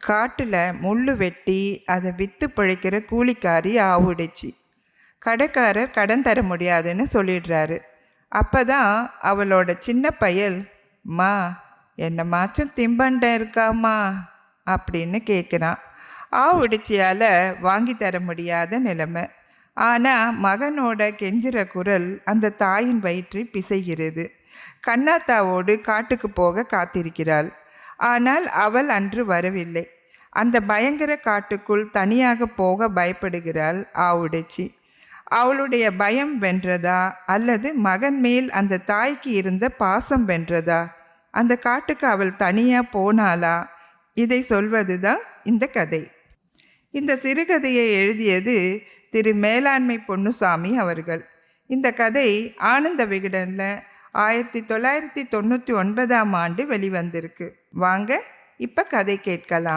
காட்டில் முள் வெட்டி அதை விற்று பிழைக்கிற கூலிக்காரி ஆவுடைச்சி. கடைக்காரர் கடன் தர முடியாதுன்னு சொல்லிடுறாரு. அப்போ தான் அவளோட சின்ன பயல், மா என்னமாச்சும் தின்பண்டம் இருக்காம்மா அப்படின்னு கேட்குறான். ஆவுடைச்சியால் வாங்கி தர முடியாத நிலைமை. ஆனால் மகனோட கெஞ்சுற குரல் அந்த தாயின் வயிற்றை பிசைகிறது. கண்ணாத்தாவோடு காட்டுக்கு போக காத்திருக்கிறாள். ஆனால் அவள் அன்று வரவில்லை. அந்த பயங்கர காட்டுக்குள் தனியாக போக பயப்படுகிறாள் ஆவுடைச்சி. அவளுடைய பயம் வென்றதா அல்லது மகன் மேல் அந்த தாய்க்கு இருந்த பாசம் வென்றதா? அந்த காட்டுக்கு அவள் தனியாக போனாளா? இதை சொல்வது தான் இந்த கதை. இந்த சிறுகதையை எழுதியது திரு மேலாண்மை பொன்னுசாமி அவர்கள். இந்த கதை ஆனந்த விகடனில் 1999 வெளிவந்திருக்கு. வாங்க இப்போ கதை கேட்கலாம்.